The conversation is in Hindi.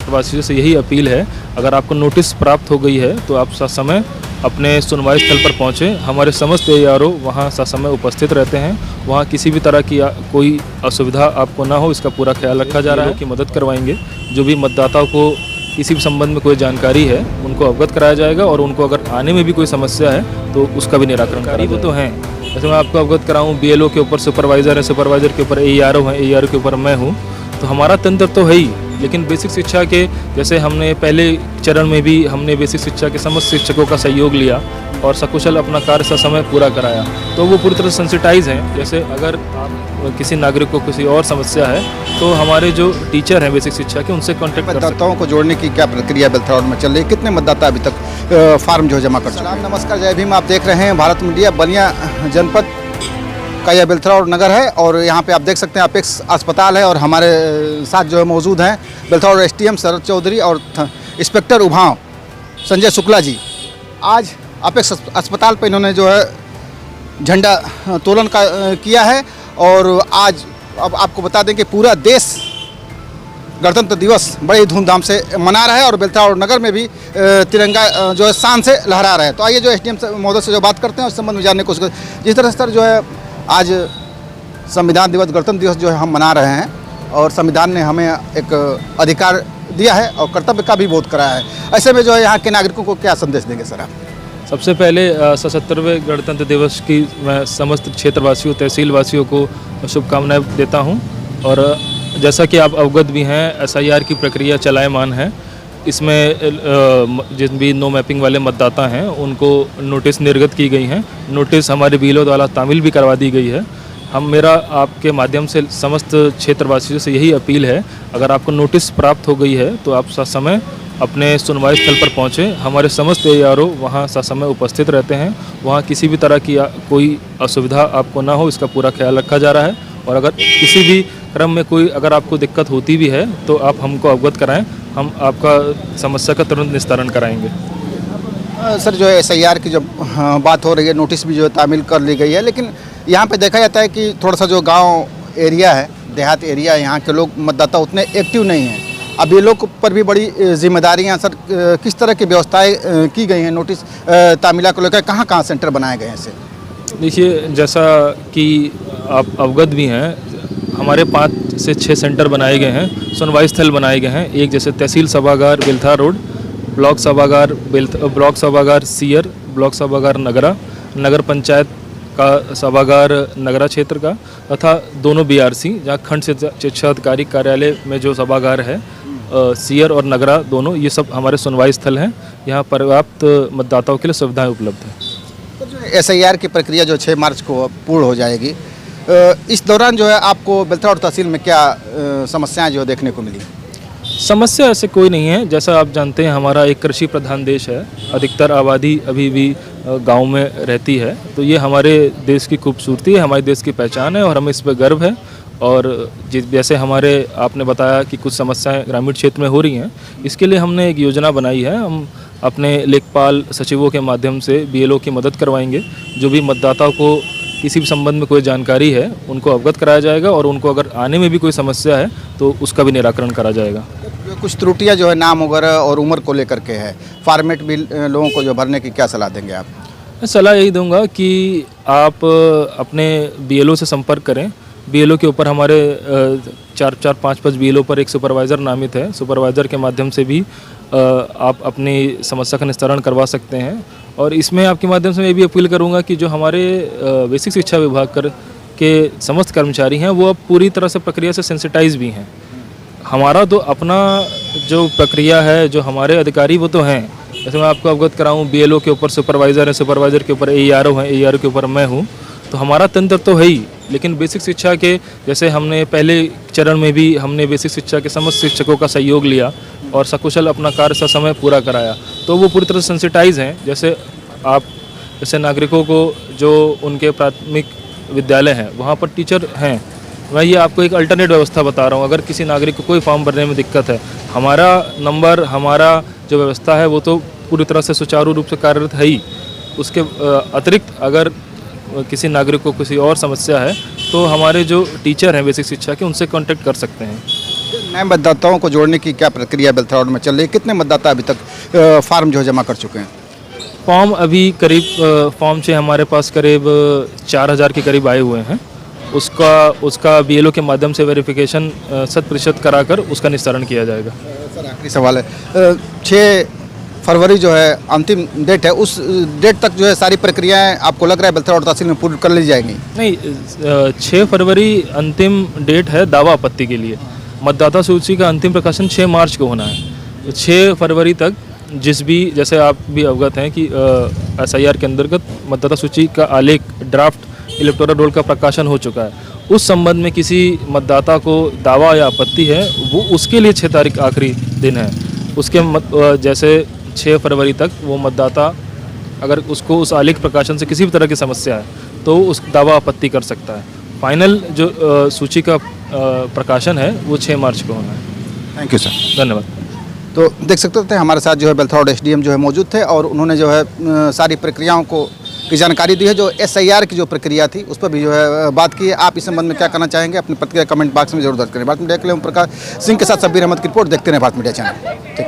क्षेत्रवासियों से यही अपील है, अगर आपको नोटिस प्राप्त हो गई है तो आप ससमय अपने सुनवाई स्थल पर पहुँचें। हमारे समस्त ARO वहाँ ससमय उपस्थित रहते हैं। वहाँ किसी भी तरह की कोई असुविधा आपको ना हो, इसका पूरा ख्याल रखा जा रहा है कि मदद करवाएंगे। जो भी मतदाताओं को किसी भी संबंध में कोई जानकारी है उनको अवगत कराया जाएगा, और उनको अगर आने में भी कोई समस्या है तो उसका भी निराकरण कराया जाएगा। तो हैं, जैसे मैं आपको अवगत कराऊँ, BLO के ऊपर सुपरवाइज़र है, सुपरवाइज़र के ऊपर ARO है, ARO के ऊपर मैं हूँ। तो हमारा तंत्र तो है ही, लेकिन बेसिक शिक्षा के जैसे हमने पहले चरण में भी हमने बेसिक शिक्षा के समस्त शिक्षकों का सहयोग लिया और सकुशल अपना कार्य ससमय पूरा कराया, तो वो पूरी तरह सेंसिटाइज हैं। जैसे अगर आप किसी नागरिक को किसी और समस्या है तो हमारे जो टीचर हैं बेसिक शिक्षा के, उनसे कॉन्टेक्ट कर सकते हैं। मतदाताओं को जोड़ने की क्या प्रक्रिया बेलथरा रोड में चल रही है? कितने मतदाता अभी तक फार्म जो जमा कर चुके हैं? नमस्कार, जय भीम। आप देख रहे हैं भारत मीडिया। बलिया जनपद का यह बेलथरा रोड नगर है और यहाँ पे आप देख सकते हैं अपेक्स अस्पताल है, और हमारे साथ जो है मौजूद हैं बेलथरा रोड SDM शरद चौधरी और इंस्पेक्टर उभाव संजय शुक्ला जी। आज अपेक्स अस्पताल पर इन्होंने जो है झंडा तोलन का किया है, और आज अब आपको बता दें कि पूरा देश गणतंत्र दिवस बड़े धूमधाम से मना रहा है, और बेलथरा रोड नगर में भी तिरंगा जो है शान से लहरा रहा है। तो आइए जो SDM महोदय से जो बात करते हैं उस संबंध में जानने की कोशिश करते हैं। जिस तरह से सर जो है आज संविधान दिवस, गणतंत्र दिवस जो है हम मना रहे हैं, और संविधान ने हमें एक अधिकार दिया है और कर्तव्य का भी बोध कराया है, ऐसे में जो है यहाँ के नागरिकों को क्या संदेश देंगे सर आप? सबसे पहले 77वें गणतंत्र दिवस की मैं समस्त क्षेत्रवासियों, तहसीलवासियों को शुभकामनाएं देता हूं। और जैसा कि आप अवगत भी हैं, SIR की प्रक्रिया चलायमान है। इसमें जिन भी नो मैपिंग वाले मतदाता हैं उनको नोटिस निर्गत की गई हैं। नोटिस हमारे BLO द्वारा तामील भी करवा दी गई है। मेरा आपके माध्यम से समस्त क्षेत्रवासियों से यही अपील है, अगर आपको नोटिस प्राप्त हो गई है तो आप ससमय अपने सुनवाई स्थल पर पहुँचें। हमारे समस्त ARO वहाँ ससमय उपस्थित रहते हैं। वहाँ किसी भी तरह की कोई असुविधा आपको ना हो, इसका पूरा ख्याल रखा जा रहा है। और अगर किसी भी क्रम में कोई अगर आपको दिक्कत होती भी है तो आप हमको अवगत कराएं, हम आपका समस्या का तुरंत निस्तारण कराएंगे। सर जो है SIR की जो बात हो रही है, नोटिस भी जो है तामील कर ली गई है, लेकिन यहाँ पे देखा जाता है कि थोड़ा सा जो गांव एरिया है, देहात एरिया है, यहाँ के लोग मतदाता उतने एक्टिव नहीं हैं। अब ये लोग पर भी बड़ी जिम्मेदारियाँ सर, किस तरह की व्यवस्थाएं की गई हैं नोटिस तामीला को लेकर? कहाँ कहाँ सेंटर बनाए गए हैं इसे? देखिए, जैसा कि आप अवगत भी हैं, हमारे 5 से 6 सेंटर बनाए गए हैं, सुनवाई स्थल बनाए गए हैं। एक जैसे तहसील सभागार बेलथरा रोड, ब्लॉक सभागार सियर, ब्लॉक सभागार नगरा, नगर पंचायत का सभागार नगरा क्षेत्र का, तथा दोनों BRC जहाँ खंड शिक्षा अधिकारी कार्यालय में जो सभागार है सियर और नगरा दोनों, ये सब हमारे सुनवाई स्थल हैं। यहाँ पर्याप्त मतदाताओं के लिए सुविधाएं उपलब्ध हैं। तो जो SIR की प्रक्रिया जो 6 मार्च को पूर्ण हो जाएगी, इस दौरान जो है आपको बेलथरा रोड तहसील में क्या समस्याएं जो देखने को मिली? समस्या ऐसे कोई नहीं है। जैसा आप जानते हैं, हमारा एक कृषि प्रधान देश है, अधिकतर आबादी अभी भी गांव में रहती है। तो ये हमारे देश की खूबसूरती है, हमारे देश की पहचान है, और हमें इस पर गर्व है। और जैसे हमारे आपने बताया कि कुछ समस्याएं ग्रामीण क्षेत्र में हो रही हैं, इसके लिए हमने एक योजना बनाई है। हम अपने लेखपाल सचिवों के माध्यम से BLO की मदद करवाएंगे। जो भी मतदाताओं को किसी भी संबंध में कोई जानकारी है उनको अवगत कराया जाएगा, और उनको अगर आने में भी कोई समस्या है तो उसका भी निराकरण करा जाएगा। कुछ त्रुटियां जो है नाम वगैरह और उम्र को लेकर के है, फॉर्मेट भी लोगों को जो भरने की क्या सलाह देंगे आप? मैं सलाह यही दूंगा कि आप अपने BLO से संपर्क करें। BLO के ऊपर हमारे 4-5 BLO पर एक सुपरवाइज़र नामित है। सुपरवाइज़र के माध्यम से भी आप अपनी समस्या का निस्तारण करवा सकते हैं। और इसमें आपके माध्यम से मैं भी अपील करूंगा कि जो हमारे बेसिक शिक्षा विभाग के समस्त कर्मचारी हैं वो अब पूरी तरह से प्रक्रिया से सेंसिटाइज भी हैं। हमारा तो अपना जो प्रक्रिया है, जो हमारे अधिकारी वो तो हैं। जैसे मैं आपको अवगत कराऊं, BLO के ऊपर सुपरवाइज़र है, सुपरवाइज़र के ऊपर ARO है, ARO के ऊपर मैं हूं। तो हमारा तंत्र तो है ही, लेकिन बेसिक शिक्षा के जैसे हमने पहले चरण में भी हमने बेसिक शिक्षा के समस्त शिक्षकों का सहयोग लिया और सकुशल अपना कार्य ससमय पूरा कराया, तो वो पूरी तरह सेंसिटाइज हैं। जैसे नागरिकों को जो उनके प्राथमिक विद्यालय हैं वहाँ पर टीचर हैं। मैं ये आपको एक अल्टरनेट व्यवस्था बता रहा हूँ। अगर किसी नागरिक को कोई फॉर्म भरने में दिक्कत है, हमारा नंबर, हमारा जो व्यवस्था है वो तो पूरी तरह से सुचारू रूप से कार्यरत है ही। उसके अतिरिक्त अगर किसी नागरिक को किसी और समस्या है तो हमारे जो टीचर हैं बेसिक शिक्षा के, उनसे कांटेक्ट कर सकते हैं। नए मतदाताओं को जोड़ने की क्या प्रक्रिया बेलथरा वार्ड में चल रही है? कितने मतदाता अभी तक फार्म जो है जमा कर चुके हैं? फॉर्म अभी करीब फॉर्म से हमारे पास करीब 4000 के करीब आए हुए हैं। उसका बीएलओ के माध्यम से वेरिफिकेशन 100% कराकर उसका निस्तारण किया जाएगा। सर आखिरी सवाल है, 6 फरवरी जो है अंतिम डेट है, उस डेट तक जो है सारी प्रक्रियाएं आपको लग रहा है बेलथरा वार्ड तहसील में पूरी कर ली जाएंगी? नहीं, 6 फरवरी अंतिम डेट है दावा आपत्ति के लिए। मतदाता सूची का अंतिम प्रकाशन 6 मार्च को होना है। तो 6 फरवरी तक जिस भी, जैसे आप भी अवगत हैं कि एसआईआर के अंतर्गत मतदाता सूची का आलेख ड्राफ्ट इलेक्टोरल रोल का प्रकाशन हो चुका है। उस संबंध में किसी मतदाता को दावा या आपत्ति है, वो उसके लिए 6 तारीख आखिरी दिन है। उसके जैसे 6 फरवरी तक वो मतदाता अगर उसको उस आलेख प्रकाशन से किसी भी तरह की समस्या है तो उस दावा आपत्ति कर सकता है। फाइनल जो सूची का प्रकाशन है वो 6 मार्च को होना है। Thank you sir. धन्यवाद। तो देख सकते थे हमारे साथ जो है बेलथरा वार्ड एसडीएम जो है मौजूद थे और उन्होंने जो है सारी प्रक्रियाओं की जानकारी दी है। जो एसआईआर की जो प्रक्रिया थी उस पर भी जो है बात की है। आप इस संबंध में क्या कहना चाहेंगे? अपनी प्रतिक्रिया कमेंट बॉक्स में जरूर दर्ज करें। भारत मीडिया के लिए ओम प्रकाश सिंह के साथ शब्बीर अहमद की रिपोर्ट। देखते रहे भारत मीडिया चैनल। ठीक।